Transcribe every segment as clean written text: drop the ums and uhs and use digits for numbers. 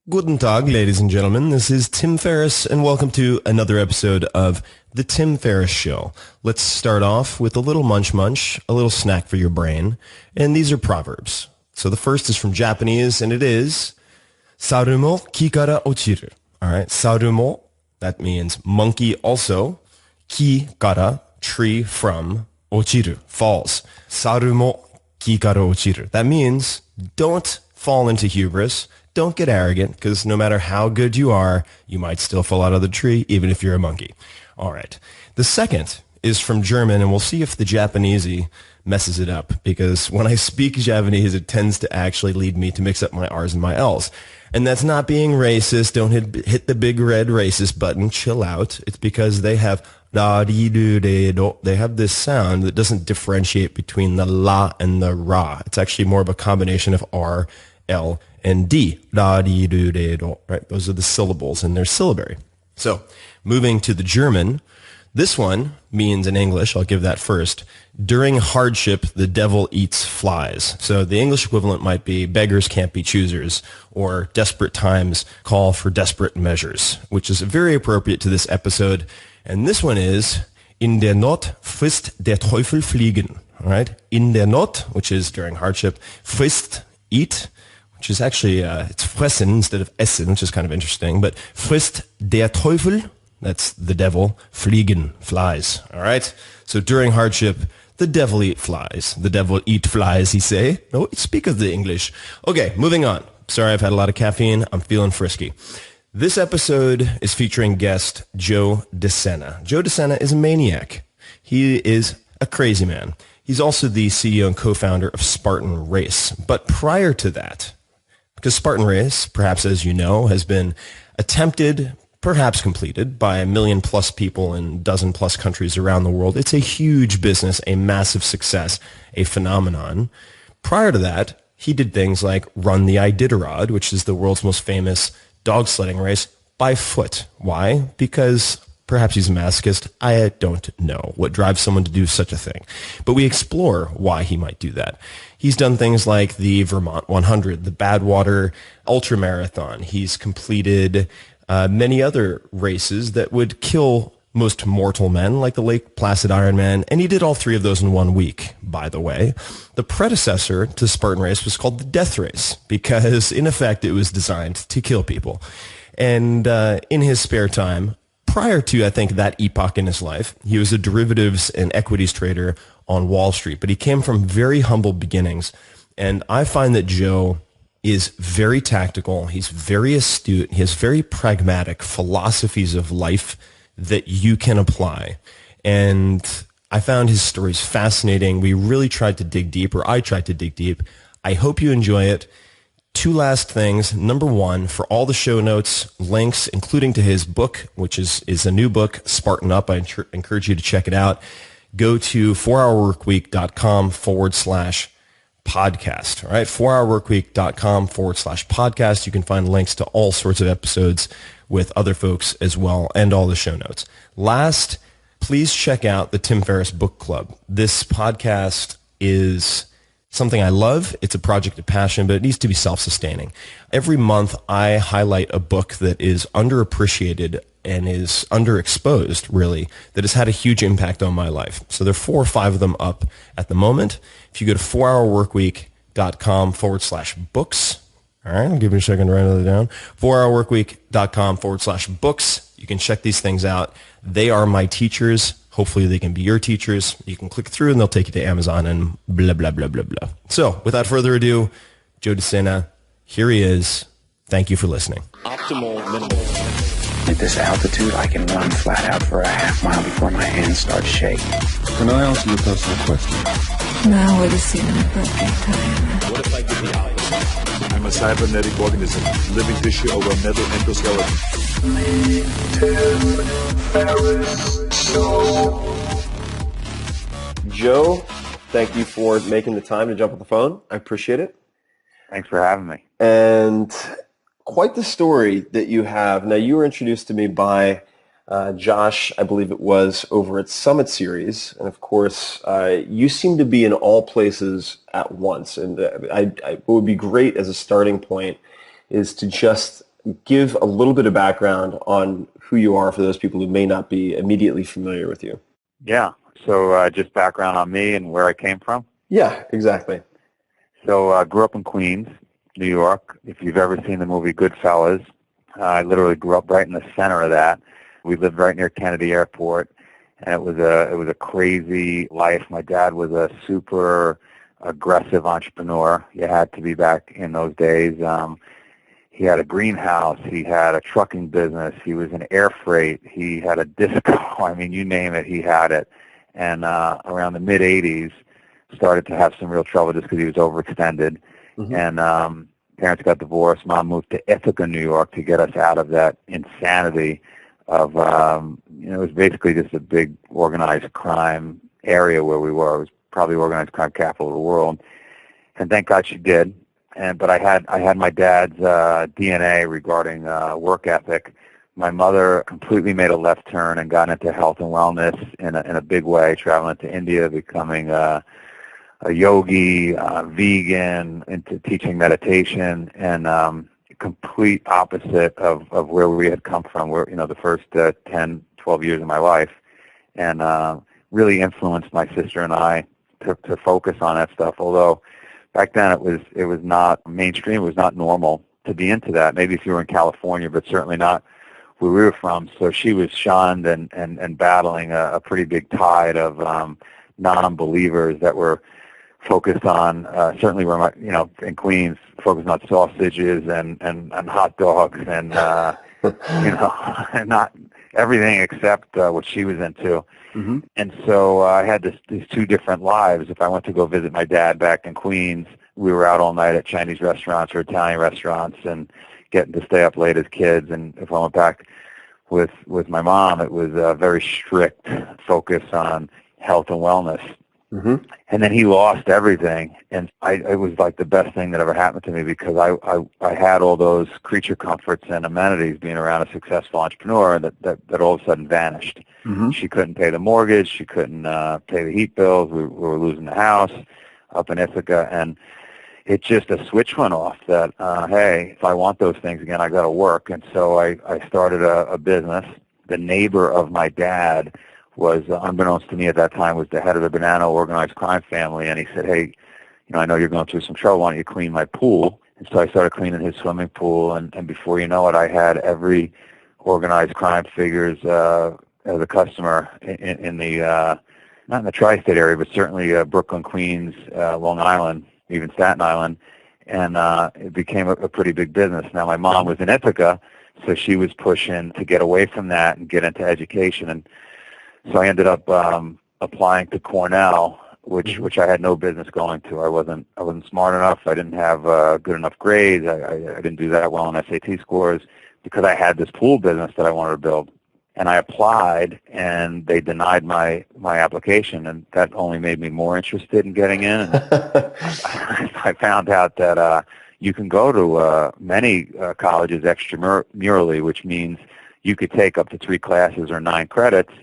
Guten Tag, ladies and gentlemen. This is Tim Ferriss, and welcome to another episode of The Tim Ferriss Show. Let's start off with a little munch, a little snack for your brain. And these are proverbs. So the first is from Japanese, and it is Sarumo kikara ochiru. All right, Sarumo, that means monkey also. Kikara, tree from. Ochiru, falls. Sarumo kikara ochiru. That means don't fall into hubris. Don't get arrogant, because no matter how good you are, you might still fall out of the tree, even if you're a monkey. All right. The second is from German, and we'll see if the Japanesey messes it up, because when I speak Japanese, it tends to actually lead me to mix up my R's and my L's. And that's not being racist. Don't hit the big red racist button. Chill out. It's because they have da-di-do-de-do. They have this sound that doesn't differentiate between the la and the ra. It's actually more of a combination of R, L, and D. Da-di-do-de-do. Right? Those are the syllables in their syllabary. So, moving to the German, this one means in English, I'll give that first, during hardship, the devil eats flies. So the English equivalent might be beggars can't be choosers, or desperate times call for desperate measures, which is very appropriate to this episode. And this one is, in der Not frisst der Teufel fliegen. All right? In der Not, which is during hardship, frisst, eat, which is actually, it's fressen instead of essen, which is kind of interesting. But frisst der Teufel, that's the devil, fliegen, flies. All right? So during hardship, the devil eat flies. The devil eat flies, he say. No, speak of the English. Okay, moving on. Sorry, I've had a lot of caffeine. I'm feeling frisky. This episode is featuring guest Joe DeSena. Joe DeSena is a maniac. He is a crazy man. He's also the CEO and co-founder of Spartan Race. But prior to that, because Spartan Race, perhaps as you know, has been attempted, perhaps completed, by 1 million plus people in 12 plus countries around the world. It's a huge business, a massive success, a phenomenon. Prior to that, he did things like run the Iditarod, which is the world's most famous dog sledding race, by foot. Why? Because perhaps he's a masochist. I don't know what drives someone to do such a thing. But we explore why he might do that. He's done things like the Vermont 100, the Badwater Ultramarathon. He's completed many other races that would kill most mortal men, like the Lake Placid Ironman, and he did all 3 of those in 1 week, by the way. The predecessor to Spartan Race was called the Death Race, because in effect it was designed to kill people. And in his spare time, prior to, I think, that epoch in his life, he was a derivatives and equities trader on Wall Street, but he came from very humble beginnings. And I find that Joe is very tactical. He's very astute. He has very pragmatic philosophies of life that you can apply. And I found his stories fascinating. We really tried to dig deep, or I tried to dig deep. I hope you enjoy it. 2 last things. Number 1, for all the show notes, links, including to his book, which is a new book, Spartan Up. I encourage you to check it out. Go to 4hourworkweek.com/podcast. All right, 4hourworkweek.com/podcast. You can find links to all sorts of episodes with other folks as well, and all the show notes. Last, please check out the Tim Ferriss Book Club. This podcast is something I love. It's a project of passion, but it needs to be self-sustaining. Every month, I highlight a book that is underappreciated and is underexposed, really, that has had a huge impact on my life. So there are 4 or 5 of them up at the moment. If you go to 4hourworkweek.com/books, all right, I'll give you a second to write it down. 4hourworkweek.com/books. You can check these things out. They are my teachers. Hopefully they can be your teachers. You can click through and they'll take you to Amazon and blah, blah, blah, blah, blah. So without further ado, Joe DeSena, here he is. Thank you for listening. Optimal minimalism. At this altitude, I can run flat out for a half mile before my hands start shaking. Can I ask you a personal question? Now would seem the perfect time. What if I did the opposite? I'm a cybernetic organism, living tissue over a metal endoskeleton. Joe, thank you for making the time to jump on the phone. I appreciate it. Thanks for having me. And quite the story that you have. Now, you were introduced to me by Josh, I believe it was, over at Summit Series. And of course, you seem to be in all places at once. And what would be great as a starting point is to just give a little bit of background on who you are for those people who may not be immediately familiar with you. Yeah. So just background on me and where I came from. Yeah, exactly. So I grew up in Queens, New York. If you've ever seen the movie Goodfellas, I literally grew up right in the center of that. We lived right near Kennedy Airport, and it was a crazy life. My dad was a super aggressive entrepreneur. You had to be back in those days. He had a greenhouse. He had a trucking business. He was in air freight. He had a disco. I mean, you name it, he had it. And around the mid-'80s, started to have some real trouble just because he was overextended. Mm-hmm. And parents got divorced. Mom moved to Ithaca, New York, to get us out of that insanity of, it was basically just a big organized crime area where we were. It was probably organized crime capital of the world. And thank God she did. But I had my dad's DNA regarding work ethic. My mother completely made a left turn and got into health and wellness in a big way, traveling to India, becoming a yogi, vegan, into teaching meditation, and complete opposite of where we had come from, where, the first 10, 12 years of my life, and really influenced my sister and I to focus on that stuff. Although back then it was not mainstream, it was not normal to be into that. Maybe if you were in California, but certainly not where we were from. So she was shunned and battling a pretty big tide of non-believers that were focused on, certainly where in Queens, focused on sausages and hot dogs and, and not everything except what she was into. Mm-hmm. And so I had these two different lives. If I went to go visit my dad back in Queens, we were out all night at Chinese restaurants or Italian restaurants and getting to stay up late as kids. And if I went back with my mom, it was a very strict focus on health and wellness. Mm-hmm. And then he lost everything, and it was like the best thing that ever happened to me, because I had all those creature comforts and amenities being around a successful entrepreneur that all of a sudden vanished. Mm-hmm. She couldn't pay the mortgage. She couldn't pay the heat bills. We were losing the house up in Ithaca, and it just a switch went off that, hey, if I want those things again, I got to work. And so I started a business. The neighbor of my dad was, unbeknownst to me at that time, was the head of the Banana organized crime family, and he said, hey, I know you're going through some trouble. Why don't you clean my pool? And so I started cleaning his swimming pool, and before you know it, I had every organized crime figures as a customer in the, not in the tri-state area, but certainly Brooklyn, Queens, Long Island, even Staten Island, and it became a pretty big business. Now, my mom was in Ithaca, so she was pushing to get away from that and get into education, and so I ended up applying to Cornell, which I had no business going to. I wasn't smart enough. I didn't have good enough grades. I didn't do that well on SAT scores, because I had this pool business that I wanted to build. And I applied, and they denied my application, and that only made me more interested in getting in. And I found out that you can go to many colleges extramurally, which means you could take up to 3 classes or 9 credits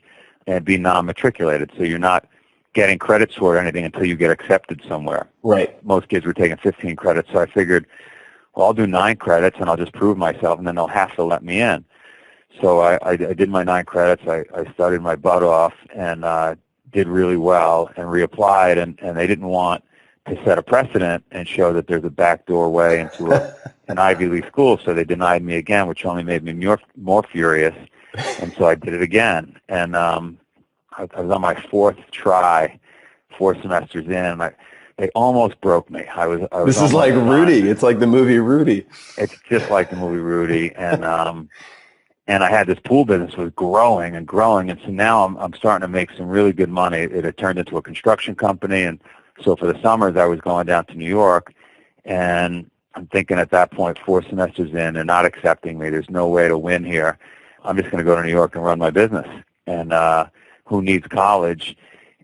and be non-matriculated. So you're not getting credits for anything until you get accepted somewhere. Right. Most kids were taking 15 credits, so I figured, well, I'll do 9 credits, and I'll just prove myself, and then they'll have to let me in. So I did my 9 credits. I studied my butt off and did really well and reapplied, and they didn't want to set a precedent and show that there's a backdoor way into an Ivy League school, so they denied me again, which only made me more furious. And so I did it again, and I was on my 4th try, 4 semesters in. They almost broke me. I was This is like Rudy. It's like the movie Rudy. It's just like the movie Rudy, and I had this pool business was growing and growing, and so now I'm starting to make some really good money. It had turned into a construction company, and so for the summers I was going down to New York, and I'm thinking at that point, 4 semesters in, they're not accepting me. There's no way to win here. I'm just going to go to New York and run my business. And who needs college?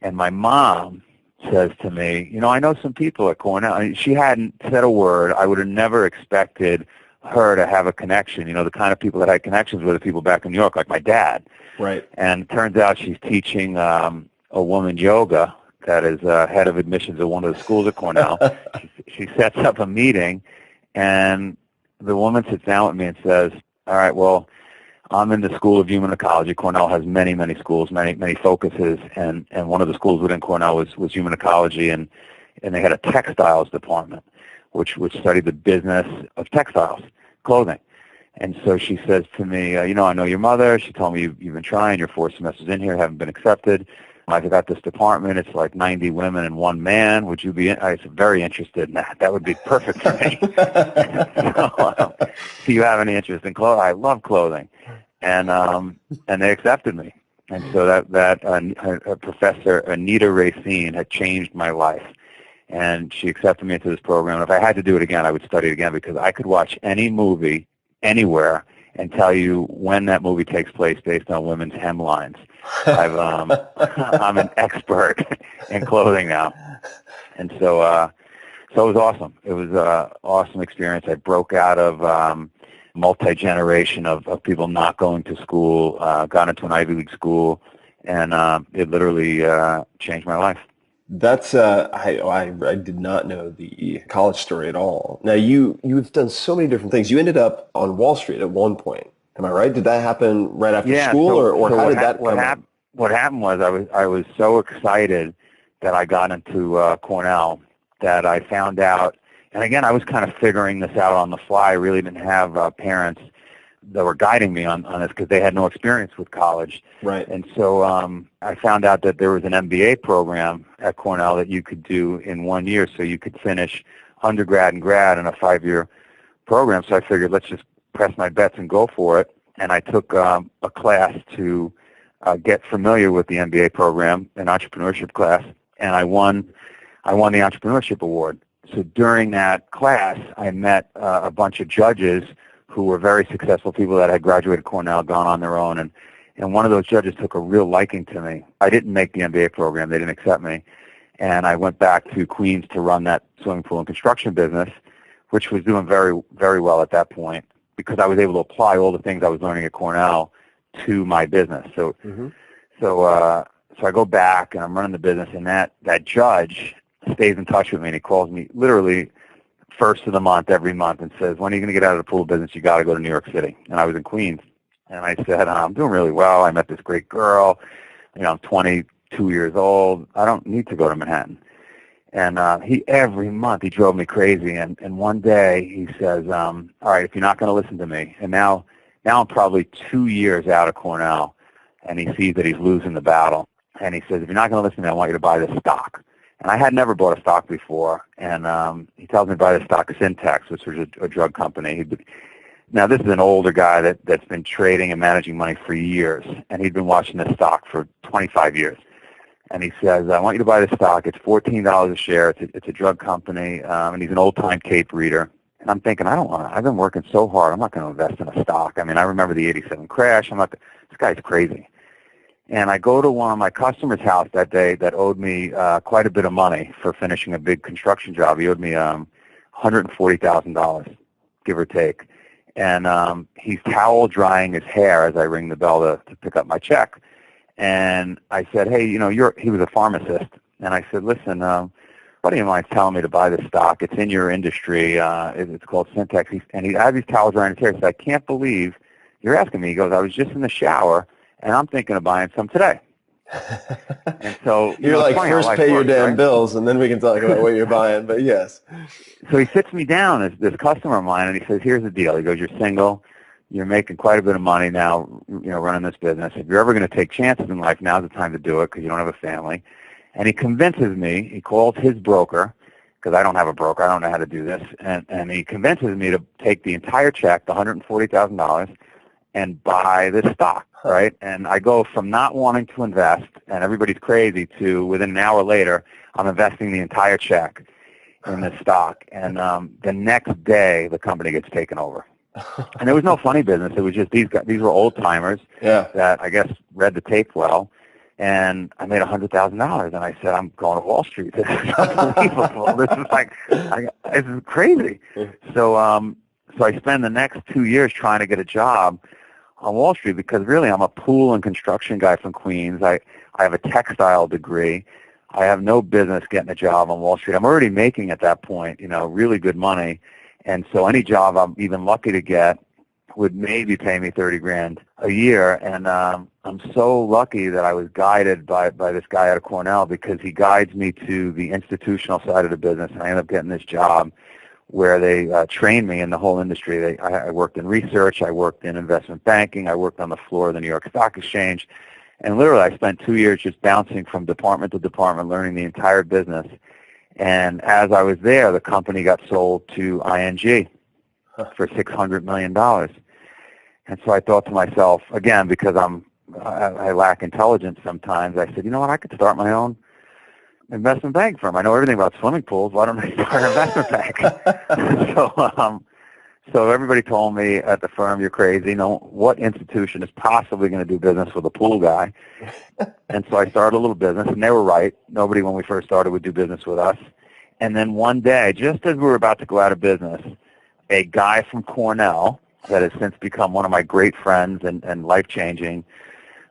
And my mom says to me, I know some people at Cornell. I mean, she hadn't said a word. I would have never expected her to have a connection. The kind of people that I had connections with are people back in New York, like my dad. Right. And it turns out she's teaching a woman yoga that is head of admissions at one of the schools at Cornell. She sets up a meeting, and the woman sits down with me and says, all right, well, I'm in the School of Human Ecology. Cornell has many, many schools, many focuses, and one of the schools within Cornell was human ecology, and they had a textiles department, which studied the business of textiles, clothing. And so she says to me, I know your mother. She told me you've been trying. You're 4 semesters in here, haven't been accepted. I've got this department. It's like 90 women and 1 man. Would you be? I was very interested in that. That would be perfect for me. So, do you have any interest in clothing? I love clothing, and they accepted me. And so that Professor Anita Racine had changed my life, and she accepted me into this program. If I had to do it again, I would study it again, because I could watch any movie anywhere and tell you when that movie takes place based on women's hemlines. I'm an expert in clothing now, and so it was awesome. It was an awesome experience. I broke out of multi-generation of people not going to school, got into an Ivy League school, and it literally changed my life. That's I did not know the college story at all. Now you've done so many different things. You ended up on Wall Street at one point. Am I right? Did that happen right after school, or how did that come? What happened was I was so excited that I got into Cornell that I found out, and again I was kind of figuring this out on the fly. I really didn't have parents that were guiding me on this, because they had no experience with college. Right. And so I found out that there was an MBA program at Cornell that you could do in 1 year, so you could finish undergrad and grad in a 5-year program. So I figured, let's just press my bets and go for it. And I took a class to get familiar with the MBA program, an entrepreneurship class, and I won the entrepreneurship award. So during that class, I met a bunch of judges who were very successful people that had graduated Cornell, gone on their own, and one of those judges took a real liking to me. I didn't make the MBA program. They didn't accept me. And I went back to Queens to run that swimming pool and construction business, which was doing very, very well at that point, because I was able to apply all the things I was learning at Cornell to my business. So I go back, and I'm running the business, and that judge stays in touch with me, and he calls me literally first of the month every month and says, when are you going to get out of the pool business? You got to go to New York City. And I was in Queens. And I said, I'm doing really well. I met this great girl. I'm 22 years old. I don't need to go to Manhattan. And every month he drove me crazy. And one day he says, all right, if you're not going to listen to me, and now I'm probably 2 years out of Cornell, and he sees that he's losing the battle. And he says, if you're not going to listen to me, I want you to buy this stock. And I had never bought a stock before, and he tells me to buy the stock of Syntex, which was a drug company. Now, this is an older guy that's been trading and managing money for years, and he'd been watching this stock for 25 years. And he says, I want you to buy this stock. It's $14 a share. It's a drug company, and he's an old-time Cape reader. And I'm thinking, I've been working so hard. I'm not going to invest in a stock. I mean, I remember the 87 crash. This guy's crazy. And I go to one of my customers' house that day that owed me quite a bit of money for finishing a big construction job. He owed me $140,000, give or take. And he's towel drying his hair as I ring the bell to pick up my check. And I said, hey, he was a pharmacist. And I said, listen, a buddy of mine's telling me to buy this stock. It's in your industry. It's called Syntex. And he had these towels drying his hair. He said, I can't believe you're asking me. He goes, I was just in the shower, and I'm thinking of buying some today. And so you're like, first pay your damn bills, and then we can talk about what you're buying. But yes. So he sits me down, this customer of mine, and he says, here's the deal. He goes, you're single. You're making quite a bit of money now, running this business. If you're ever going to take chances in life, now's the time to do it, because you don't have a family. And he convinces me. He calls his broker, because I don't have a broker. I don't know how to do this. And he convinces me to take the entire check, the $140,000, and buy this stock, right? And I go from not wanting to invest, and everybody's crazy, to within an hour later, I'm investing the entire check in this stock. And the next day, the company gets taken over. And there was no funny business. It was just these were old-timers that I guess read the tape well. And I made $100,000, and I said, I'm going to Wall Street. This is unbelievable. This is crazy. So I spend the next 2 years trying to get a job on Wall Street, because really I'm a pool and construction guy from Queens. I have a textile degree. I have no business getting a job on Wall Street. I'm already making at that point, really good money. And so any job I'm even lucky to get would maybe pay me 30 grand a year. And I'm so lucky that I was guided by this guy out of Cornell, because he guides me to the institutional side of the business. And I ended up getting this job where they trained me in the whole industry. I worked in research, I worked in investment banking, I worked on the floor of the New York Stock Exchange, and literally I spent 2 years just bouncing from department to department, learning the entire business. And as I was there, the company got sold to ING for $600 million. And so I thought to myself, again, because I lack intelligence sometimes, I said, you know what, I could start my own investment bank firm. I know everything about swimming pools. Why don't I start an investment bank? So everybody told me at the firm, you're crazy. No, what institution is possibly going to do business with a pool guy? And so I started a little business, and they were right. Nobody, when we first started, would do business with us. And then one day, just as we were about to go out of business, a guy from Cornell that has since become one of my great friends and life-changing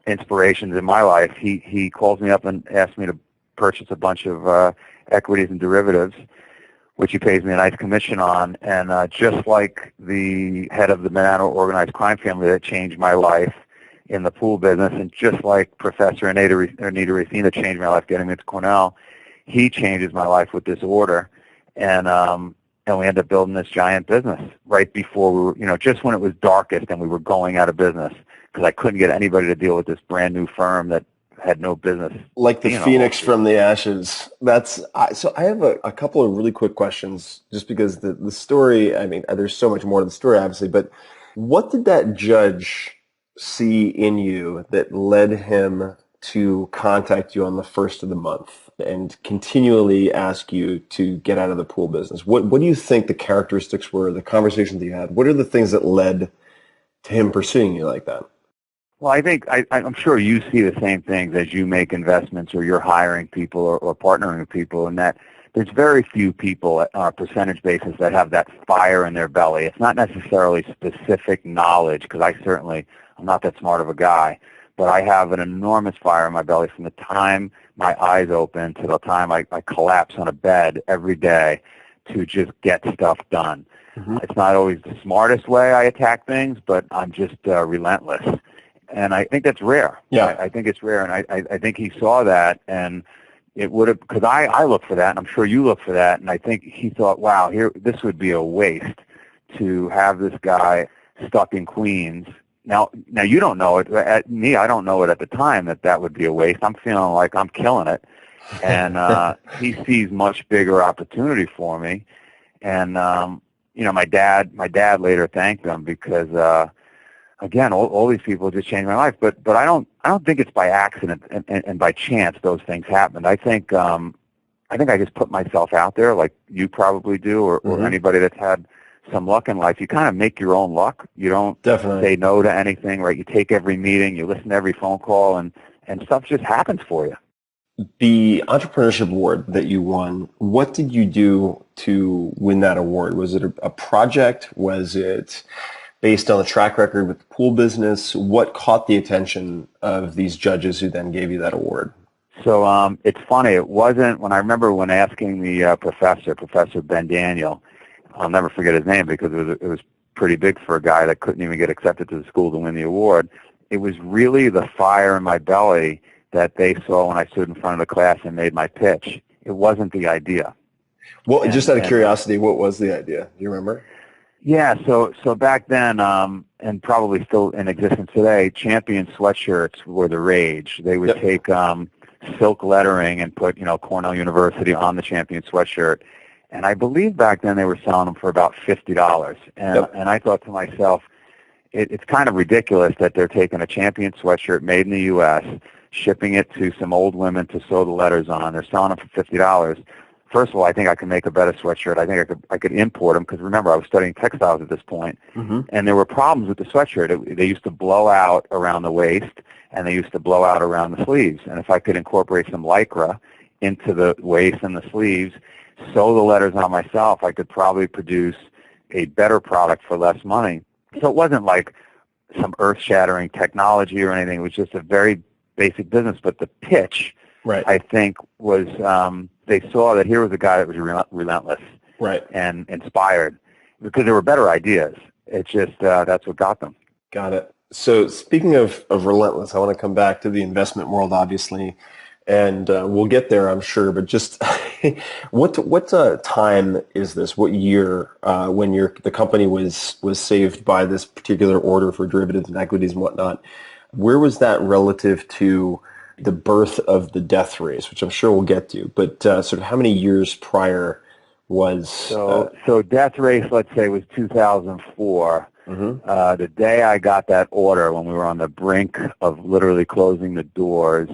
inspirations in my life, he calls me up and asks me to purchase a bunch of equities and derivatives, which he pays me a nice commission on. And just like the head of the Manhattan organized crime family that changed my life in the pool business, and just like Professor Anita Racine changed my life getting me to Cornell, he changes my life with this order. And we ended up building this giant business right before we were, just when it was darkest and we were going out of business, because I couldn't get anybody to deal with this brand new firm that had no business. Like the phoenix from the ashes. So I have a couple of really quick questions, just because the story, I mean, there's so much more to the story, obviously, but what did that judge see in you that led him to contact you on the first of the month and continually ask you to get out of the pool business? What do you think the characteristics were, the conversations that you had? What are the things that led to him pursuing you like that? Well, I think I'm sure you see the same things as you make investments or you're hiring people or partnering with people, and that there's very few people on a percentage basis that have that fire in their belly. It's not necessarily specific knowledge, because I'm not that smart of a guy, but I have an enormous fire in my belly from the time my eyes open to the time I collapse on a bed every day to just get stuff done. Mm-hmm. It's not always the smartest way I attack things, but I'm just relentless. And I think that's rare. Yeah. I think it's rare, and I think he saw that, and it would have, because I look for that, and I'm sure you look for that, and I think he thought, wow, this would be a waste to have this guy stuck in Queens. Now you don't know it. I don't know it at the time that would be a waste. I'm feeling like I'm killing it, and he sees much bigger opportunity for me. And my dad later thanked him, because again, all these people just changed my life. But I don't think it's by accident and by chance those things happened. I think I just put myself out there, like you probably do, or anybody that's had some luck in life. You kind of make your own luck. You don't say no to anything, right? You take every meeting, you listen to every phone call, and stuff just happens for you. The entrepreneurship award that you won, what did you do to win that award? Was it a project? Was it based on the track record with the pool business? What caught the attention of these judges who then gave you that award? So it's funny. It wasn't, when asking the Professor Ben Daniel, I'll never forget his name, because it was pretty big for a guy that couldn't even get accepted to the school to win the award. It was really the fire in my belly that they saw when I stood in front of the class and made my pitch. It wasn't the idea. Well, just out of curiosity, what was the idea? Do you remember? Yeah, so back then, and probably still in existence today, Champion sweatshirts were the rage. They would take silk lettering and put, Cornell University on the Champion sweatshirt. And I believe back then they were selling them for about $50. And I thought to myself, it's kind of ridiculous that they're taking a Champion sweatshirt made in the U.S., shipping it to some old women to sew the letters on. They're selling them for $50. First of all, I think I could make a better sweatshirt. I think I could import them, because remember, I was studying textiles at this point, and there were problems with the sweatshirt. They used to blow out around the waist, and they used to blow out around the sleeves. And if I could incorporate some Lycra into the waist and the sleeves, sew the letters on myself, I could probably produce a better product for less money. So it wasn't like some earth-shattering technology or anything. It was just a very basic business. But the pitch, I think, was they saw that here was a guy that was relentless, and inspired. because there were better ideas. It's just that's what got them. Got it. So speaking of relentless, I want to come back to the investment world, obviously, and we'll get there, I'm sure. But just what time is this? What year when the company was saved by this particular order for derivatives and equities and whatnot? Where was that relative to the birth of the death race, which I'm sure we'll get to? But sort of how many years prior was so death race? Let's say was 2004. The day I got that order, when we were on the brink of literally closing the doors,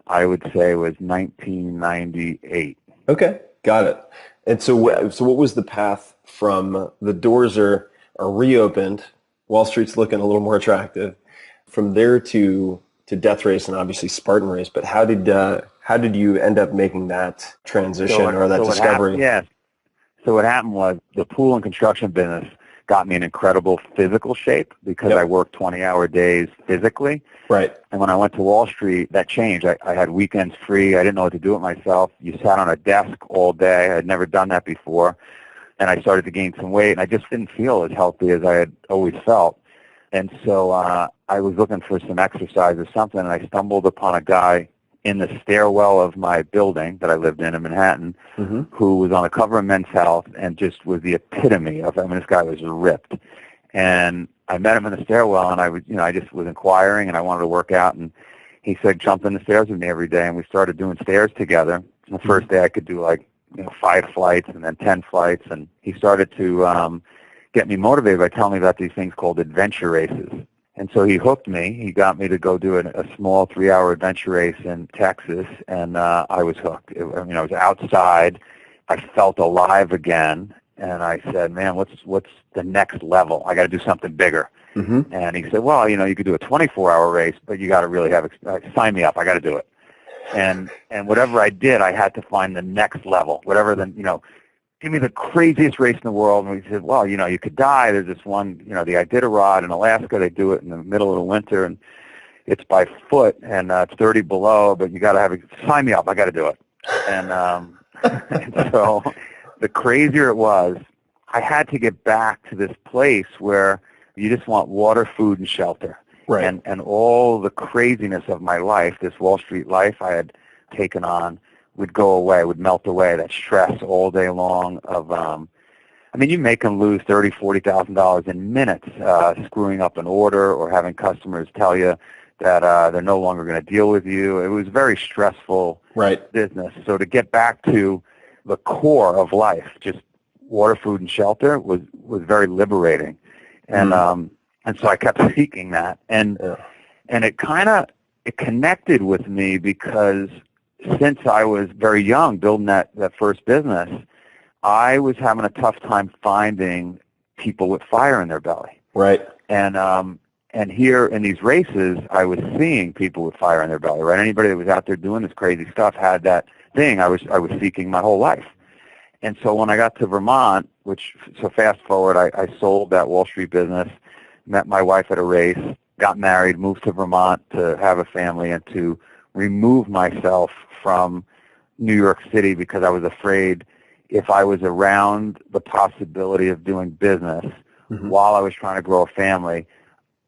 I would say was 1998. Okay, got it. And so what was the path from the doors are reopened, Wall Street's looking a little more attractive, from there to death race and obviously Spartan race? But how did you end up making that transition or that discovery? So what happened was the pool and construction business got me in incredible physical shape because I worked 20-hour days physically. Right. And when I went to Wall Street, that changed. I had weekends free. I didn't know what to do with myself. You sat on a desk all day. I had never done that before. And I started to gain some weight, and I just didn't feel as healthy as I had always felt. And so I was looking for some exercise or something, and I stumbled upon a guy in the stairwell of my building that I lived in Manhattan, who was on the cover of Men's Health and just was the epitome of, this guy was ripped. And I met him in the stairwell, and I just was inquiring, and I wanted to work out, and he said, jump in the stairs with me every day, and we started doing stairs together. The first day I could do 5 flights and then 10 flights, and he started to get me motivated by telling me about these things called adventure races. And so he hooked me. He got me to go do a small 3-hour adventure race in Texas, and I was hooked. I was outside. I felt alive again, and I said, man, what's the next level? I got to do something bigger. And he said, well, you could do a 24-hour race, but you got to really sign me up. I got to do it. And whatever I did, I had to find the next level, whatever give me the craziest race in the world. And we said, well, you could die. There's this one, the Iditarod in Alaska. They do it in the middle of the winter, and it's by foot, and it's 30 below, but you got to sign me up. I got to do it. And, and so the crazier it was, I had to get back to this place where you just want water, food, and shelter. Right. And all the craziness of my life, this Wall Street life I had taken on, would go away, would melt away, that stress all day long of, you make them lose $30,000, $40,000 in minutes screwing up an order or having customers tell you that they're no longer going to deal with you. It was a very stressful business. So to get back to the core of life, just water, food, and shelter, was very liberating. And so I kept seeking that. And it connected with me because since I was very young, building that first business, I was having a tough time finding people with fire in their belly. Right. And here in these races, I was seeing people with fire in their belly. Right. Anybody that was out there doing this crazy stuff had that thing I was seeking my whole life. And so when I got to Vermont, so fast forward, I sold that Wall Street business, met my wife at a race, got married, moved to Vermont to have a family and to remove myself from New York City because I was afraid if I was around the possibility of doing business while I was trying to grow a family,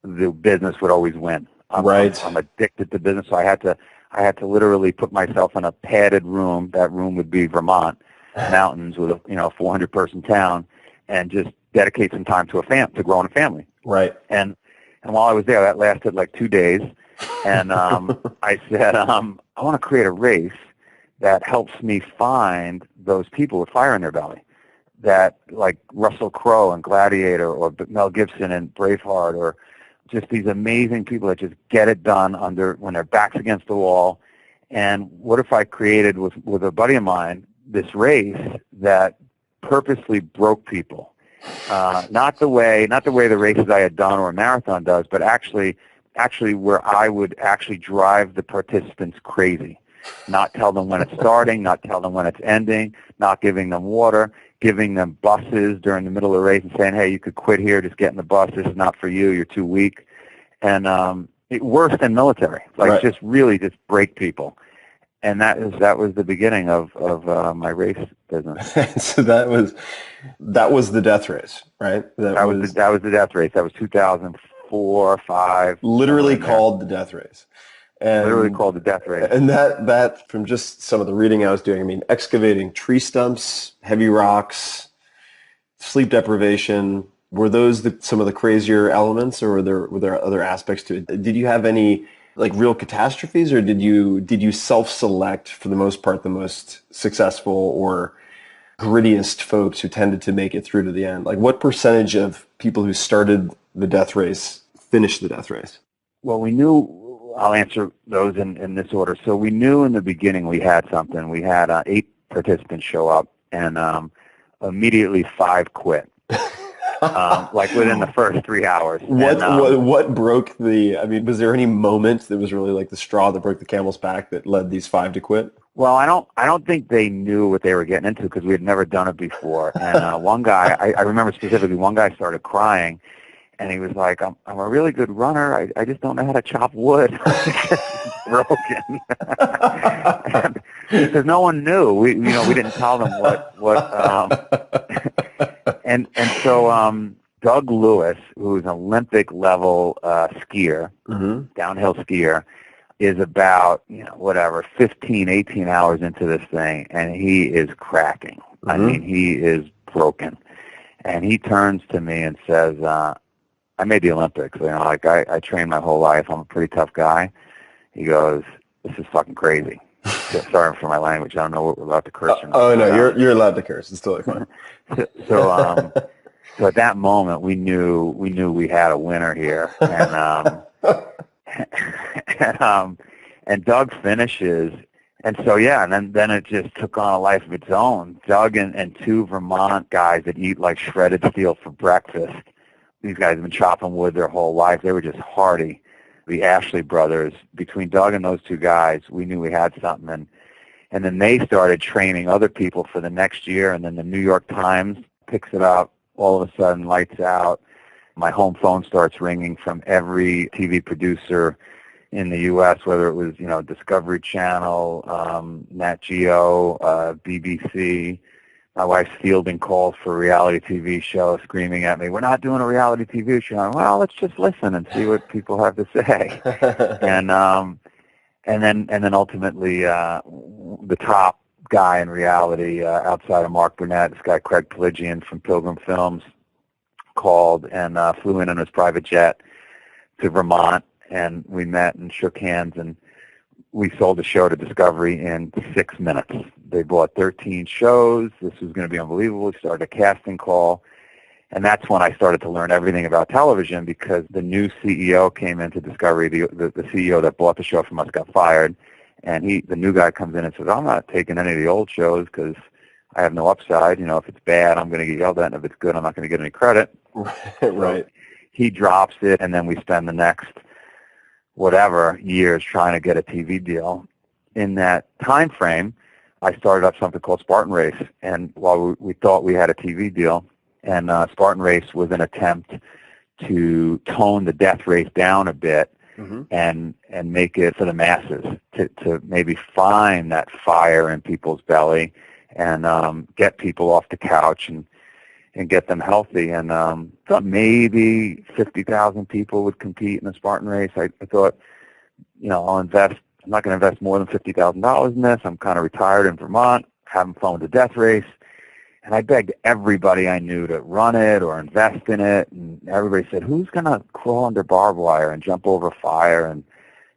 the business would always win. I'm addicted to business, so I had to literally put myself in a padded room. That room would be Vermont mountains with a 400-person town, and just dedicate some time to growing a family. Right. And while I was there, that lasted 2 days. And I said, I want to create a race that helps me find those people with fire in their belly, that like Russell Crowe and Gladiator or Mel Gibson and Braveheart, or just these amazing people that just get it done when their back's against the wall. And what if I created with a buddy of mine this race that purposely broke people? Not the way the races I had done or a marathon does, but actually where I would actually drive the participants crazy, not tell them when it's starting, not tell them when it's ending, not giving them water, giving them buses during the middle of the race and saying, hey, you could quit here, just get in the bus, this is not for you, you're too weak. And worse than military, just really just break people. that was the beginning of my race business. So that was the death race, right? That was the death race. That was 2004, 5. Literally called the death race. And, literally called the death race. And that from just some of the reading I was doing, I mean, excavating tree stumps, heavy rocks, sleep deprivation, were those some of the crazier elements, or were there other aspects to it? Did you have any like real catastrophes, or did you self-select for the most part the most successful or grittiest folks who tended to make it through to the end? Like, what percentage of people who started the death race finished the death race? Well, we knew. I'll answer those in this order. So we knew in the beginning we had something. We had 8 participants show up, and immediately 5 quit. Like within the first 3 hours. What broke the? I mean, was there any moment that was really like the straw that broke the camel's back that led these 5 to quit? Well, I don't think they knew what they were getting into because we had never done it before. And one guy, I remember specifically, one guy started crying, and he was like, "I'm a really good runner. I just don't know how to chop wood." Broken. Because no one knew. We didn't tell them what. And so Doug Lewis, who's an Olympic level skier, downhill skier, is about 15, 18 hours into this thing, and he is cracking. I mean, he is broken. And he turns to me and says, I made the Olympics. I trained my whole life. I'm a pretty tough guy. He goes, "This is fucking crazy." Sorry for my language. I don't know what we're allowed to curse or not. Oh no, you're allowed to curse. It's totally fine. So at that moment, we knew we had a winner here, and Doug finishes, and so and then it just took on a life of its own. Doug and 2 Vermont guys that eat like shredded steel for breakfast. These guys have been chopping wood their whole life. They were just hardy. The Ashley brothers, between Doug and those 2 guys, we knew we had something. And then they started training other people for the next year, and then the New York Times picks it up, all of a sudden, lights out. My home phone starts ringing from every TV producer in the U.S., whether it was, Discovery Channel, Nat Geo, BBC. My wife's fielding calls for a reality TV show, screaming at me, "We're not doing a reality TV show." Well, let's just listen and see what people have to say. And then ultimately, the top guy in reality, outside of Mark Burnett, this guy Craig Pelagian from Pilgrim Films, called and flew in on his private jet to Vermont, and we met and shook hands, and we sold the show to Discovery in 6 minutes. They bought 13 shows. This was going to be unbelievable. We started a casting call, and that's when I started to learn everything about television, because the new CEO came into Discovery. The CEO that bought the show from us got fired, and the new guy comes in and says, "I'm not taking any of the old shows because I have no upside. If it's bad, I'm going to get yelled at, and if it's good, I'm not going to get any credit." Right. So he drops it, and then we spend the next years trying to get a TV deal. In that time frame, I started up something called Spartan Race, and while we thought we had a TV deal, and Spartan Race was an attempt to tone the death race down a bit, and make it for the masses, to maybe find that fire in people's belly and get people off the couch and get them healthy. And thought maybe 50,000 people would compete in the Spartan Race. I thought, I'll invest. I'm not going to invest more than $50,000 in this. I'm kind of retired in Vermont, having fun with the death race. And I begged everybody I knew to run it or invest in it. And everybody said, "Who's going to crawl under barbed wire and jump over fire?" And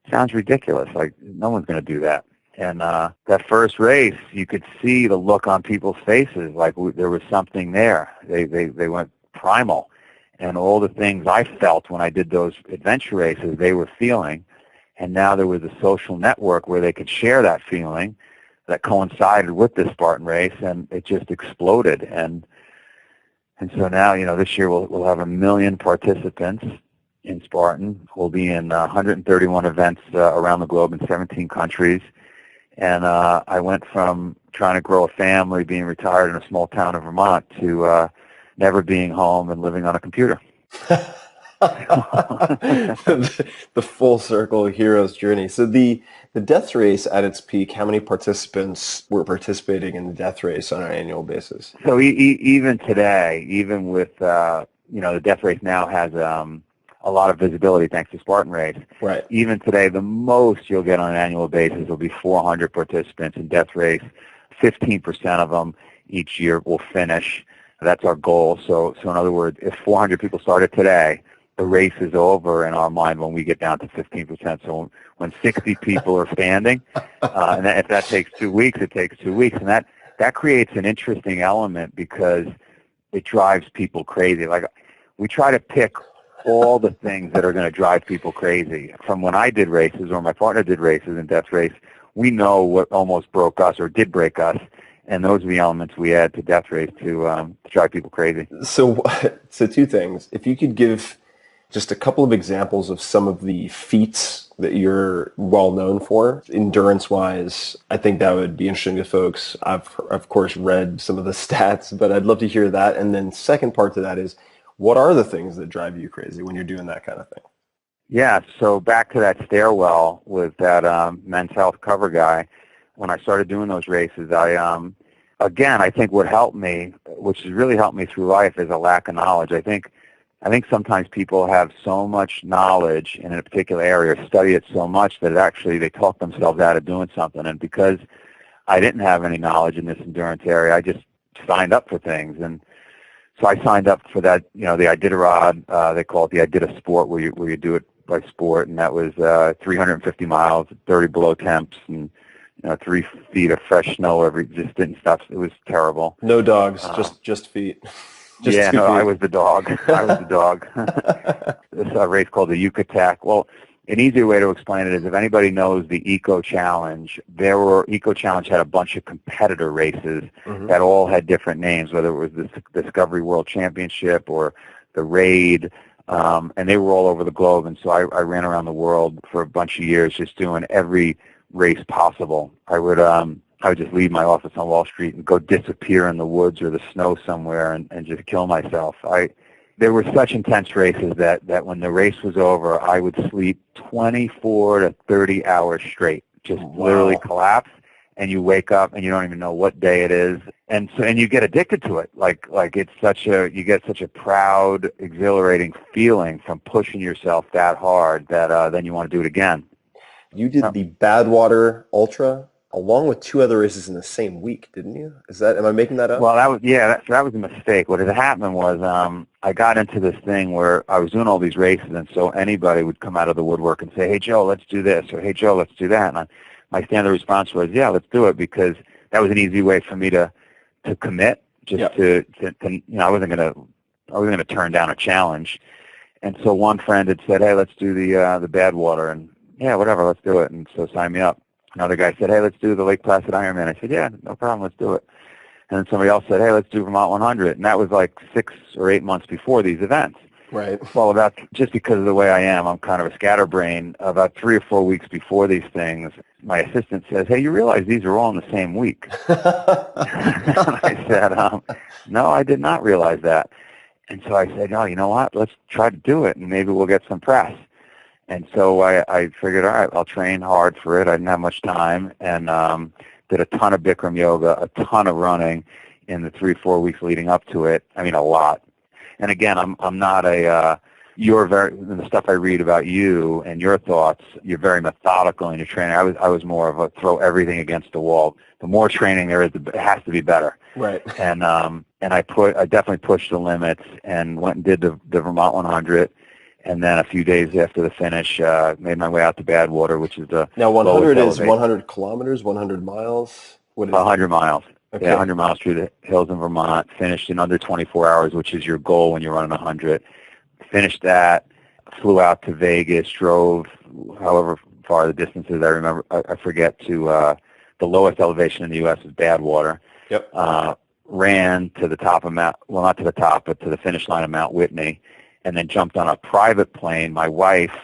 it sounds ridiculous. Like, no one's going to do that. And that first race, you could see the look on people's faces, like there was something there. They went primal. And all the things I felt when I did those adventure races, they were feeling. And now there was a social network where they could share that feeling that coincided with this Spartan race, and it just exploded. And so now, this year we'll have 1 million participants in Spartan. We'll be in 131 events around the globe in 17 countries. And I went from trying to grow a family, being retired in a small town in Vermont, to never being home and living on a computer. The full circle hero's journey. So the death race at its peak, how many participants were participating in the death race on an annual basis? So even today, even with, the death race now has a lot of visibility thanks to Spartan Race. Right. Even today, the most you'll get on an annual basis will be 400 participants in death race. 15% of them each year will finish. That's our goal. So in other words, if 400 people started today, the race is over in our mind when we get down to 15%. So when 60 people are standing, and if that takes 2 weeks, it takes 2 weeks. And that creates an interesting element because it drives people crazy. Like, we try to pick all the things that are going to drive people crazy. From when I did races or my partner did races in death race, we know what almost broke us or did break us, and those are the elements we add to death race to drive people crazy. So two things. If you could give just a couple of examples of some of the feats that you're well known for, endurance-wise, I think that would be interesting to folks. I've, of course, read some of the stats, but I'd love to hear that. And then second part to that is, what are the things that drive you crazy when you're doing that kind of thing? Yeah, so back to that stairwell with that Men's Health cover guy, when I started doing those races, I think what helped me, which has really helped me through life, is a lack of knowledge. I think sometimes people have so much knowledge in a particular area, study it so much that they talk themselves out of doing something. And because I didn't have any knowledge in this endurance area, I just signed up for things. And so I signed up for that, the Iditarod, they call it the Idita Sport, where you do it by sport, and that was 350 miles, 30 below temps, and 3 feet of fresh snow just didn't stop. It was terrible. No dogs, just feet. Feet. I was the dog. It's a race called the Yucatac. Well, an easier way to explain it is if anybody knows the Eco Challenge, Eco Challenge had a bunch of competitor races that all had different names, whether it was the Discovery World Championship or the Raid, and they were all over the globe. And so I ran around the world for a bunch of years just doing every race possible. I would just leave my office on Wall Street and go disappear in the woods or the snow somewhere and just kill myself. There were such intense races that when the race was over, I would sleep 24 to 30 hours straight, just literally collapse, and you wake up and you don't even know what day it is, and you get addicted to it. Like you get such a proud, exhilarating feeling from pushing yourself that hard that then you want to do it again. You did the Badwater Ultra along with 2 other races in the same week, didn't you? Am I making that up? Well, that was a mistake. What had happened was I got into this thing where I was doing all these races, and so anybody would come out of the woodwork and say, "Hey, Joe, let's do this," or "Hey, Joe, let's do that." And my standard response was, "Yeah, let's do it," because that was an easy way for me to commit. To I wasn't gonna turn down a challenge. And so one friend had said, "Hey, let's do the Badwater," and yeah, whatever, let's do it. And so sign me up. Another guy said, "Hey, let's do the Lake Placid Ironman." I said, "Yeah, no problem, let's do it." And then somebody else said, "Hey, let's do Vermont 100." And that was like 6 or 8 months before these events. Right. Well, just because of the way I am, I'm kind of a scatterbrain. About 3 or 4 weeks before these things, my assistant says, "Hey, you realize these are all in the same week?" And I said, "No, I did not realize that." And so I said, "No, you know what? Let's try to do it, and maybe we'll get some press." And so I figured, all right, I'll train hard for it. I didn't have much time, and did a ton of Bikram yoga, a ton of running in the 3-4 weeks leading up to it. I mean, a lot. And again, I'm not the stuff I read about you and your thoughts, you're very methodical in your training. I was more of a throw everything against the wall. The more training there is, it has to be better. Right. And I definitely pushed the limits and went and did the Vermont 100. And then a few days after the finish, made my way out to Badwater, which is the now 100 is 100 kilometers, 100 miles. What is 100 miles. Okay. Yeah, 100 miles through the hills in Vermont. Finished in under 24 hours, which is your goal when you're running 100. Finished that. Flew out to Vegas. Drove however far the distance is. I remember. I forget to the lowest elevation in the U.S. is Badwater. Yep. Ran to the top of Mount. Well, not to the top, but to the finish line of Mount Whitney. And then jumped on a private plane. My wife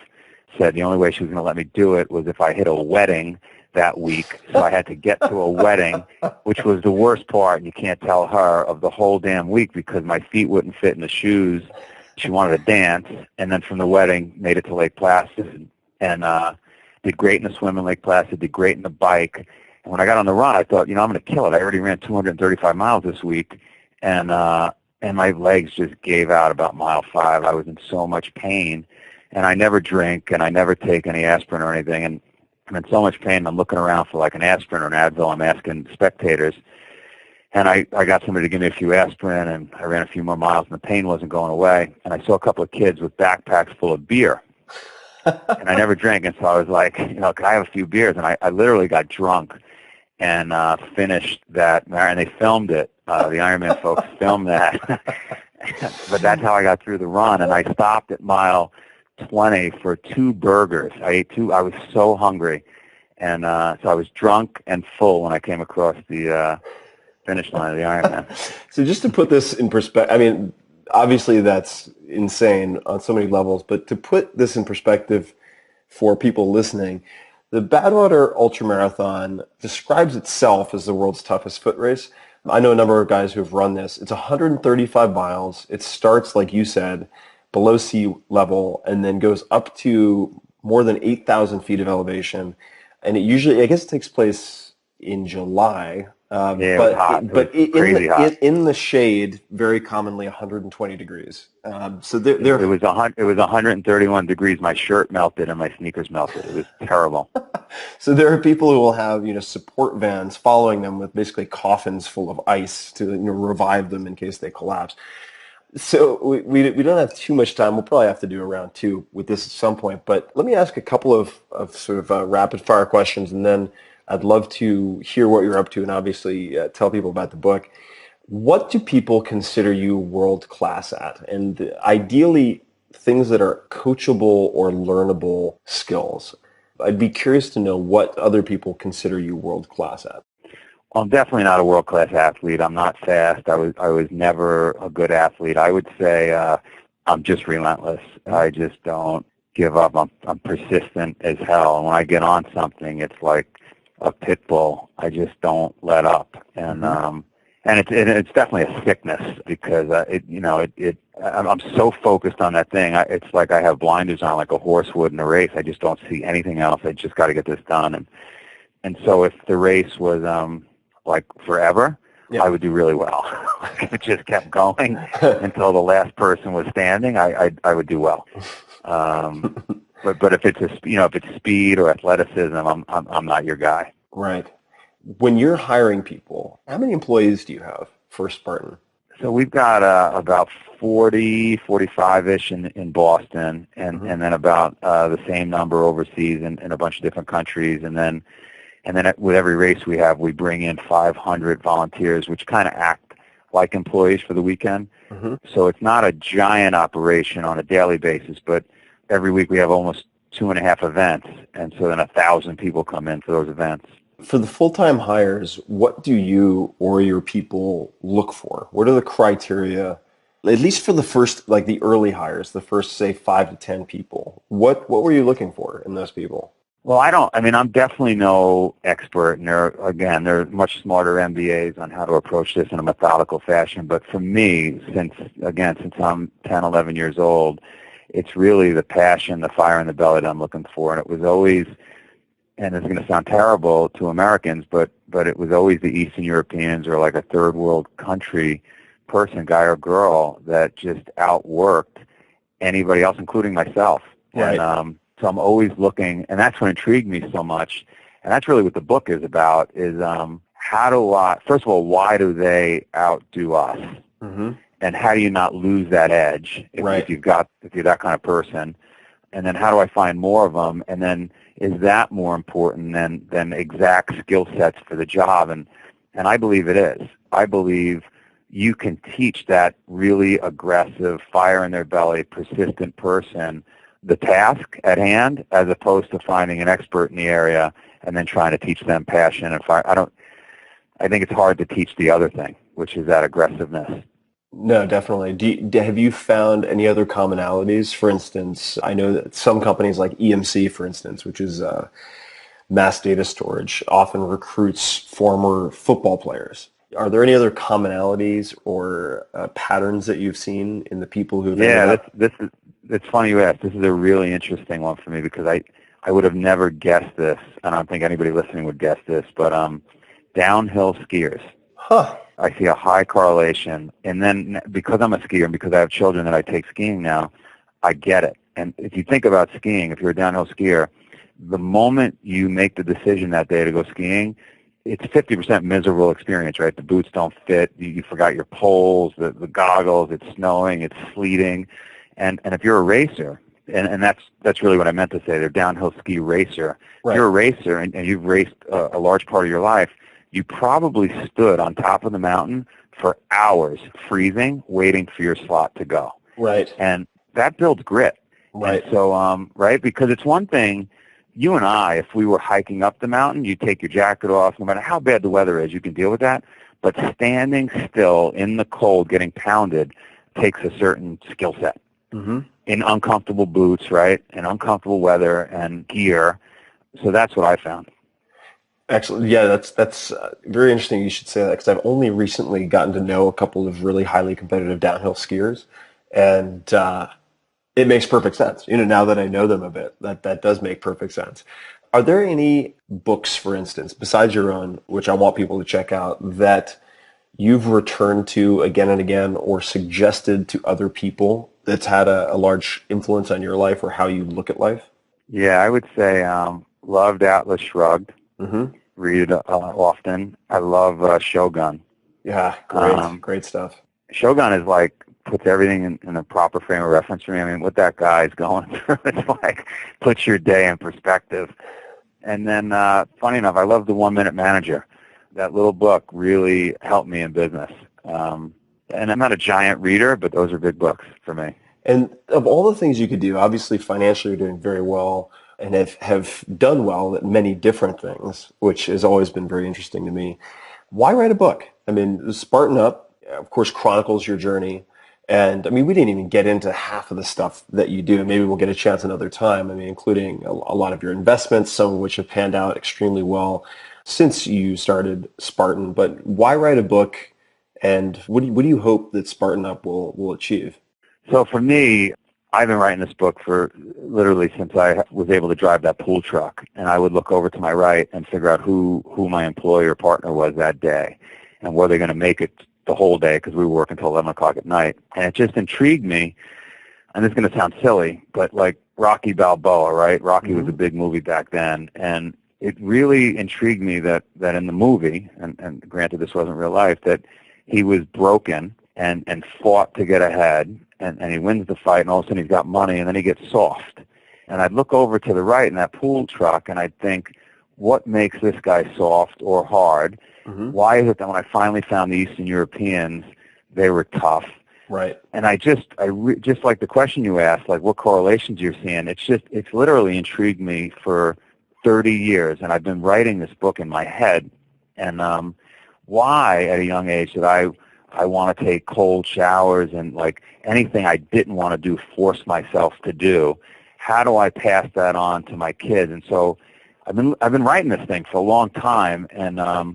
said the only way she was going to let me do it was if I hit a wedding that week. So I had to get to a wedding, which was the worst part, and you can't tell her, of the whole damn week because my feet wouldn't fit in the shoes. she wanted to dance, and then from the wedding, made it to Lake Placid, and did great in the swim in Lake Placid, did great in the bike. And when I got on the run, I thought, I'm going to kill it. I already ran 235 miles this week, and my legs just gave out about mile 5. I was in so much pain, and I never drink, and I never take any aspirin or anything, and I'm in so much pain. I'm looking around for like an aspirin or an Advil. I'm asking spectators, and I got somebody to give me a few aspirin, and I ran a few more miles, and the pain wasn't going away. And I saw a couple of kids with backpacks full of beer, and I never drank, and so I was like, can I have a few beers? And I literally got drunk and finished that, and they filmed it. The Ironman folks filmed that. But that's how I got through the run, and I stopped at mile 20 for 2 burgers. I ate 2. I was so hungry, and so I was drunk and full when I came across the finish line of the Ironman. So just to put this in perspective, I mean, obviously that's insane on so many levels, but to put this in perspective for people listening, the Badwater Ultramarathon describes itself as the world's toughest foot race. I know a number of guys who have run this. It's 135 miles. It starts, like you said, below sea level and then goes up to more than 8,000 feet of elevation. And it usually, I guess it takes place in July. Yeah, it was hot. But in the shade, very commonly 120 degrees. So it was 131 degrees. My shirt melted and my sneakers melted. It was terrible. So there are people who will have support vans following them with basically coffins full of ice to revive them in case they collapse. So we don't have too much time. We'll probably have to do a round 2 with this at some point. But let me ask a couple of sort of rapid fire questions, and then I'd love to hear what you're up to and obviously tell people about the book. What do people consider you world class at? And ideally, things that are coachable or learnable skills. I'd be curious to know what other people consider you world class at. Well, I'm definitely not a world class athlete. I'm not fast. I was never a good athlete. I would say I'm just relentless. I just don't give up. I'm persistent as hell. And when I get on something, it's like a pit bull. I just don't let up, and it's definitely a sickness because I'm so focused on that thing. It's like I have blinders on, like a horse would in a race. I just don't see anything else. I just got to get this done, and so if the race was like forever, I would do really well. If it just kept going until the last person was standing, I would do well. But if it's speed or athleticism, I'm not your guy. Right. When you're hiring people, how many employees do you have for Spartan? So we've got about 40, 45-ish in Boston, and then about the same number overseas in a bunch of different countries, and then with every race we have, we bring in 500 volunteers, which kind of act like employees for the weekend. So it's not a giant operation on a daily basis, but every week we have almost 2.5 events, and so then 1,000 people come in for those events. For the full-time hires, what do you or your people look for? What are the criteria, at least for the first, like the early hires, the first, say, 5 to 10 people? What were you looking for in those people? Well, I'm definitely no expert, and they're much smarter MBAs on how to approach this in a methodical fashion. But for me, since I'm 10, 11 years old, it's really the passion, the fire in the belly that I'm looking for. And it was always, and it's going to sound terrible to Americans, but it was always the Eastern Europeans or like a third world country person, guy or girl, that just outworked anybody else, including myself. Right. And so I'm always looking, and that's what intrigued me so much. And that's really what the book is about, is first of all, why do they outdo us? And how do you not lose that edge if you're that kind of person? And then how do I find more of them? And then is that more important than exact skill sets for the job? And I believe it is. I believe you can teach that really aggressive, fire in their belly, persistent person the task at hand, as opposed to finding an expert in the area and then trying to teach them passion and fire. I think it's hard to teach the other thing, which is that aggressiveness. No, definitely. Have you found any other commonalities? For instance, I know that some companies like EMC, for instance, which is mass data storage, often recruits former football players. Are there any other commonalities or patterns that you've seen in the people who've Yeah, it's funny you asked. This is a really interesting one for me because I would have never guessed this. I don't think anybody listening would guess this, but downhill skiers. Huh. I see a high correlation. And then because I'm a skier and because I have children that I take skiing now, I get it. And if you think about skiing, if you're a downhill skier, the moment you make the decision that day to go skiing, it's 50% miserable experience, right? The boots don't fit. You forgot your poles, the goggles, it's snowing, it's sleeting. And if you're a racer, and that's really what I meant to say, they're downhill ski racer. Right. If you're a racer and you've raced a large part of your life, you probably stood on top of the mountain for hours, freezing, waiting for your slot to go. Right. And that builds grit. Right. And so, right, because it's one thing, you and I, if we were hiking up the mountain, you take your jacket off, no matter how bad the weather is, you can deal with that. But standing still in the cold, getting pounded, takes a certain skill set. Mm-hmm. In uncomfortable boots, right, in uncomfortable weather and gear. So that's what I found. Excellent. Yeah, that's very interesting you should say that because I've only recently gotten to know a couple of really highly competitive downhill skiers, and it makes perfect sense. Now that I know them a bit, that does make perfect sense. Are there any books, for instance, besides your own, which I want people to check out, that you've returned to again and again or suggested to other people that's had a large influence on your life or how you look at life? Yeah, I would say loved Atlas Shrugged. Mm-hmm. Read it often. I love Shogun. Yeah, great stuff. Shogun is like, puts everything in a proper frame of reference for me. I mean, what that guy's going through, it's like, puts your day in perspective. And then, funny enough, I love The 1 Minute Manager. That little book really helped me in business. And I'm not a giant reader, but those are big books for me. And of all the things you could do, obviously financially you're doing very well and have done well at many different things, which has always been very interesting to me. Why write a book? I mean, Spartan Up, of course, chronicles your journey. And, I mean, we didn't even get into half of the stuff that you do. Maybe we'll get a chance another time. I mean, including a lot of your investments, some of which have panned out extremely well since you started Spartan. But why write a book? And what do you hope that Spartan Up will achieve? So for me, I've been writing this book for literally since I was able to drive that pool truck. And I would look over to my right and figure out who my employer partner was that day and were they going to make it the whole day because we were working until 11 o'clock at night. And it just intrigued me. And this is going to sound silly, but like Rocky Balboa, right? Rocky was a big movie back then. And it really intrigued me that in the movie, and granted this wasn't real life, that he was broken and fought to get ahead, and he wins the fight, and all of a sudden he's got money, and then he gets soft. And I'd look over to the right in that pool truck, and I'd think, what makes this guy soft or hard? Mm-hmm. Why is it that when I finally found the Eastern Europeans, they were tough? Right. And I just like the question you asked, like what correlations you're seeing, it's literally intrigued me for 30 years, and I've been writing this book in my head. And why, at a young age, did I want to take cold showers and like anything I didn't want to do, force myself to do? How do I pass that on to my kids? And so I've been writing this thing for a long time, and I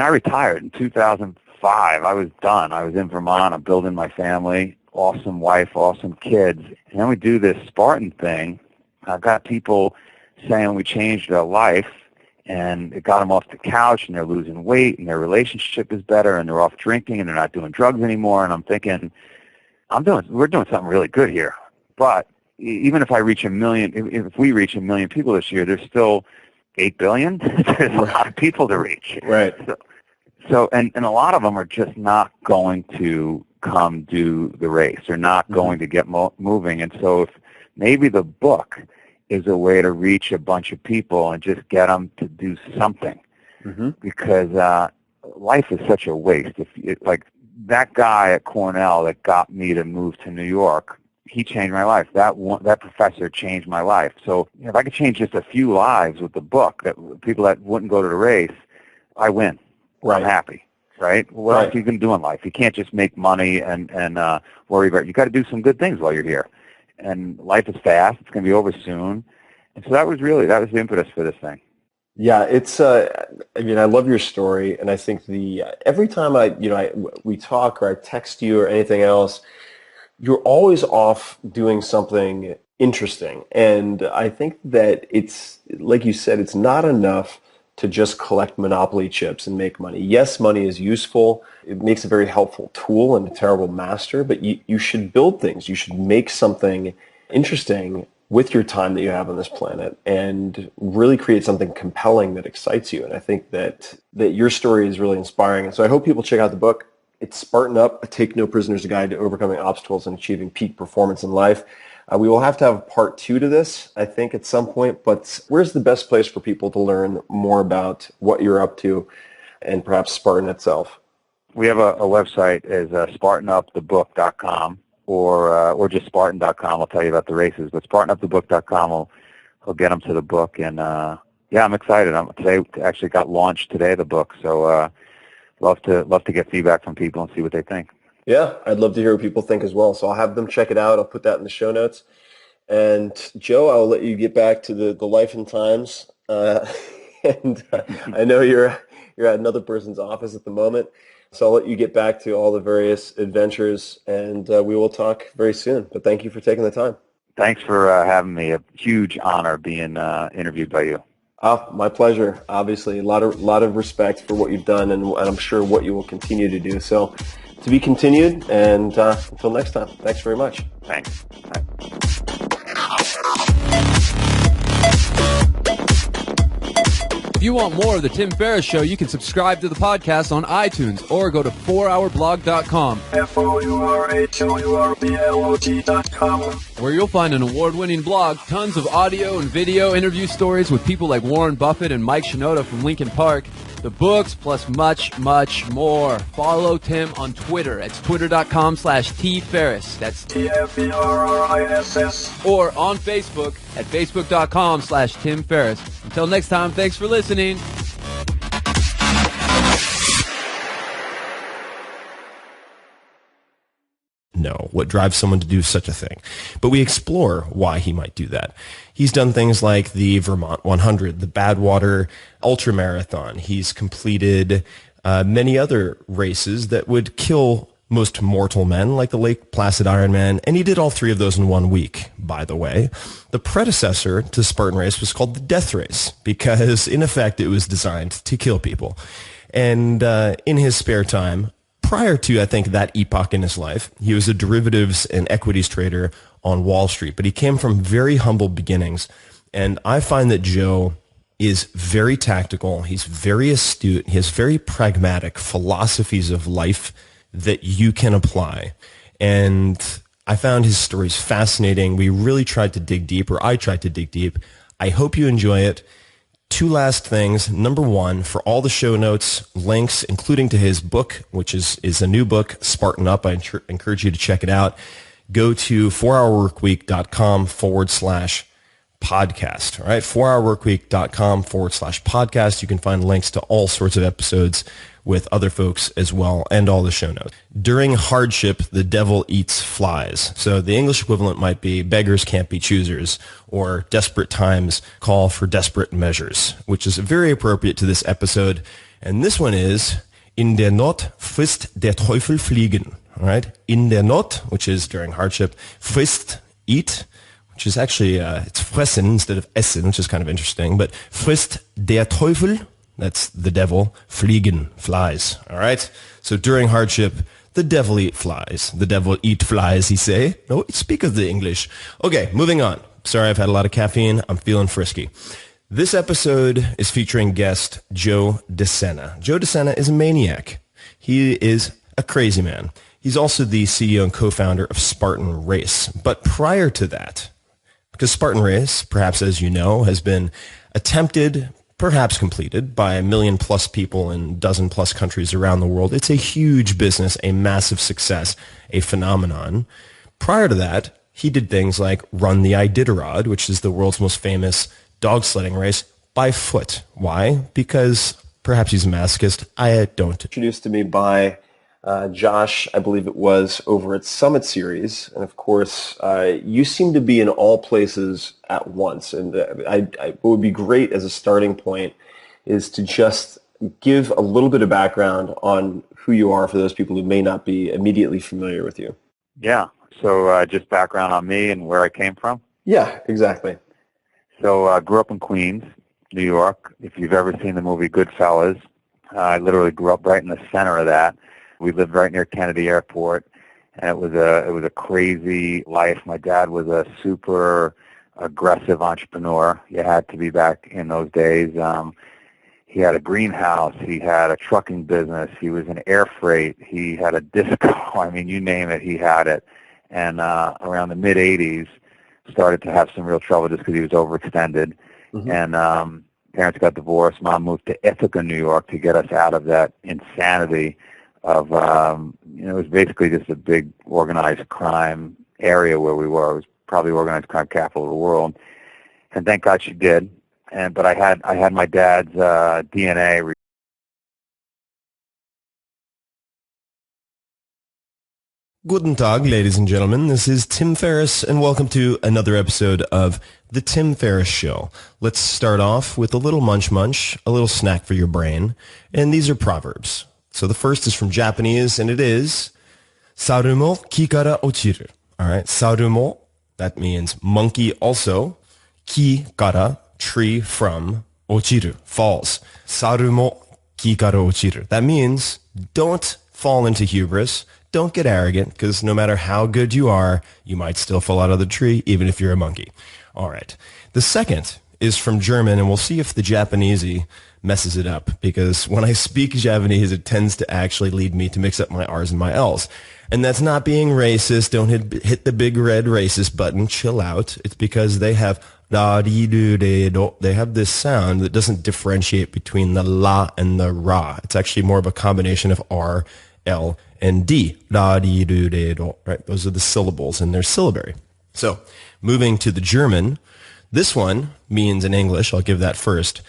retired in 2005. I was done. I was in Vermont. I'm building my family. Awesome wife, awesome kids. And then we do this Spartan thing. I've got people saying we changed their life, and it got them off the couch, and they're losing weight, and their relationship is better, and they're off drinking, and they're not doing drugs anymore. And I'm thinking, we're doing something really good here. But even if I reach 1 million, if we reach 1 million people this year, there's still 8 billion. There's a lot of people to reach. Right. So and a lot of them are just not going to come do the race. They're not going to get moving. And so if maybe the book is a way to reach a bunch of people and just get them to do something, because life is such a waste. Like that guy at Cornell that got me to move to New York, he changed my life. That professor changed my life. So if I could change just a few lives with the book, that people that wouldn't go to the race, I win. Right. I'm happy. Right? What else are you going to do in life? You can't just make money and worry about it. You got to do some good things while you're here. And life is fast. It's going to be over soon. And so that was the impetus for this thing. Yeah, it's. I mean, I love your story, and I think every time we talk or I text you or anything else, you're always off doing something interesting. And I think that it's, like you said, it's not enough to just collect Monopoly chips and make money. Yes, money is useful. It makes a very helpful tool and a terrible master, but you should build things. You should make something interesting with your time that you have on this planet and really create something compelling that excites you. And I think that your story is really inspiring. And so I hope people check out the book. It's Spartan Up, a Take No Prisoners Guide to Overcoming Obstacles and Achieving Peak Performance in Life. We will have to have part 2 to this, I think, at some point. But where's the best place for people to learn more about what you're up to and perhaps Spartan itself? We have a website, is SpartanUpTheBook.com or just Spartan.com. I'll tell you about the races. But SpartanUpTheBook.com will get them to the book. And, yeah, I'm excited. Today actually got launched today, the book. So love to get feedback from people and see what they think. Yeah, I'd love to hear what people think as well. So I'll have them check it out. I'll put that in the show notes. And Joe, I'll let you get back to the life and times. I know you're at another person's office at the moment. So I'll let you get back to all the various adventures, and we will talk very soon. But thank you for taking the time. Thanks for having me. A huge honor being interviewed by you. Oh, my pleasure. Obviously, a lot of respect for what you've done, and I'm sure what you will continue to do. So, to be continued, and until next time, thanks very much. Thanks. Bye. If you want more of The Tim Ferriss Show, you can subscribe to the podcast on iTunes or go to 4hourblog.com. FOURHOURBLOG.com, where you'll find an award-winning blog, tons of audio and video interview stories with people like Warren Buffett and Mike Shinoda from Linkin Park, the books, plus much, much more. Follow Tim on Twitter. It's twitter.com/tferriss. That's TFERRISS. or on Facebook at facebook.com/Tim Ferriss. Until next time, thanks for listening. Know what drives someone to do such a thing, but we explore why he might do that. He's done things like the Vermont 100, the Badwater Ultramarathon. He's completed many other races that would kill most mortal men, like the Lake Placid Ironman, and he did all 3 of those in 1 week, by the way. The predecessor to Spartan Race was called the Death Race, because in effect it was designed to kill people. And in his spare time, prior to, I think, that epoch in his life, he was a derivatives and equities trader on Wall Street, but he came from very humble beginnings. And I find that Joe is very tactical. He's very astute. He has very pragmatic philosophies of life that you can apply. And I found his stories fascinating. We really tried to dig deep, or I tried to dig deep. I hope you enjoy it. 2 last things. Number 1, for all the show notes, links, including to his book, which is a new book, Spartan Up. I encourage you to check it out. Go to 4hourworkweek.com/podcast. All right, 4hourworkweek.com/podcast. You can find links to all sorts of episodes with other folks as well, and all the show notes. During hardship, the devil eats flies. So the English equivalent might be beggars can't be choosers, or desperate times call for desperate measures, which is very appropriate to this episode. And this one is, in der Not frisst der Teufel fliegen. All right? In der Not, which is during hardship, frisst, eat, which is actually, it's fressen instead of essen, which is kind of interesting, but frisst der Teufel, that's the devil, fliegen, flies. All right? So during hardship, the devil eat flies. The devil eat flies, he say. No, speak of the English. Okay, moving on. Sorry, I've had a lot of caffeine. I'm feeling frisky. This episode is featuring guest Joe DeSena. Joe DeSena is a maniac. He is a crazy man. He's also the CEO and co-founder of Spartan Race. But prior to that, because Spartan Race, perhaps as you know, has been attempted, perhaps completed, by 1 million plus people in 12 plus countries around the world. It's a huge business, a massive success, a phenomenon. Prior to that, he did things like run the Iditarod, which is the world's most famous dog sledding race, by foot. Why? Because perhaps he's a masochist. I don't. Introduced to me by Josh, I believe it was, over at Summit Series. And of course, you seem to be in all places at once. And what would be great as a starting point is to just give a little bit of background on who you are for those people who may not be immediately familiar with you. Yeah. So just background on me and where I came from. Yeah, exactly. So I grew up in Queens, New York. If you've ever seen the movie Goodfellas, I literally grew up right in the center of that. We lived right near Kennedy Airport, and it was a crazy life. My dad was a super aggressive entrepreneur. You had to be back in those days. He had a greenhouse. He had a trucking business. He was in air freight. He had a disco. I mean, you name it, he had it. And around the mid-'80s, started to have some real trouble just because he was overextended. Mm-hmm. And parents got divorced. Mom moved to Ithaca, New York, to get us out of that insanity of, it was basically just a big organized crime area where we were. It was probably organized crime capital of the world. And thank God she did. But I had my dad's DNA. Guten Tag, ladies and gentlemen. This is Tim Ferriss, and welcome to another episode of The Tim Ferriss Show. Let's start off with a little munch, a little snack for your brain. And these are proverbs. So the first is from Japanese, and it is Sarumo ki kara ochiru. All right, Sarumo, that means monkey also. Ki kara, tree from, ochiru, falls. Sarumo ki kara ochiru. That means don't fall into hubris. Don't get arrogant, because no matter how good you are, you might still fall out of the tree, even if you're a monkey. All right. The second is from German, and we'll see if the Japanesey messes it up, because when I speak Japanese, it tends to actually lead me to mix up my R's and my L's. And that's not being racist. Don't hit the big red racist button. Chill out. It's because they have da di do de do. They have this sound that doesn't differentiate between the la and the ra. It's actually more of a combination of R, L, and D. Da di do de do. Right? Those are the syllables, and they're syllabary. So, moving to the German, this one means in English, I'll give that first.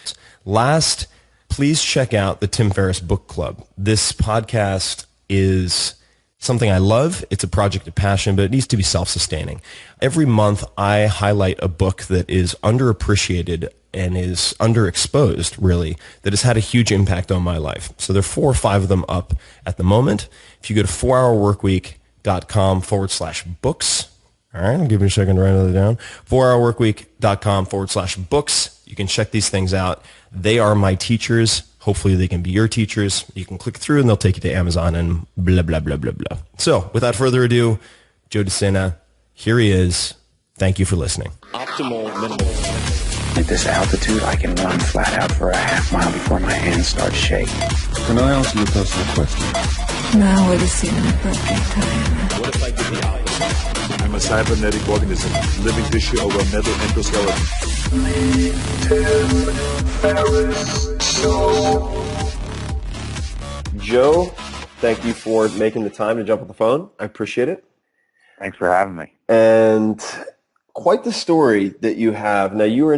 Last, please check out the Tim Ferriss Book Club. This podcast is something I love. It's a project of passion, but it needs to be self-sustaining. Every month, I highlight a book that is underappreciated and is underexposed, really, that has had a huge impact on my life. So there are 4 or 5 of them up at the moment. If you go to 4hourworkweek.com/books, all right, I'll give you a second to write it down. 4hourworkweek.com/books. You can check these things out. They are my teachers. Hopefully they can be your teachers. You can click through and they'll take you to Amazon and blah, blah, blah, blah, blah. So without further ado, Joe DeSena, here he is. Thank you for listening. Optimal minimal. At this altitude, I can run flat out for a half mile before my hands start shaking. Can I ask you a personal question? Now would seem an appropriate time. What if I did the opposite? I'm a cybernetic organism, living tissue over metal endoskeleton. Joe, thank you for making the time to jump on the phone. I appreciate it. Thanks for having me. And quite the story that you have. Now, you were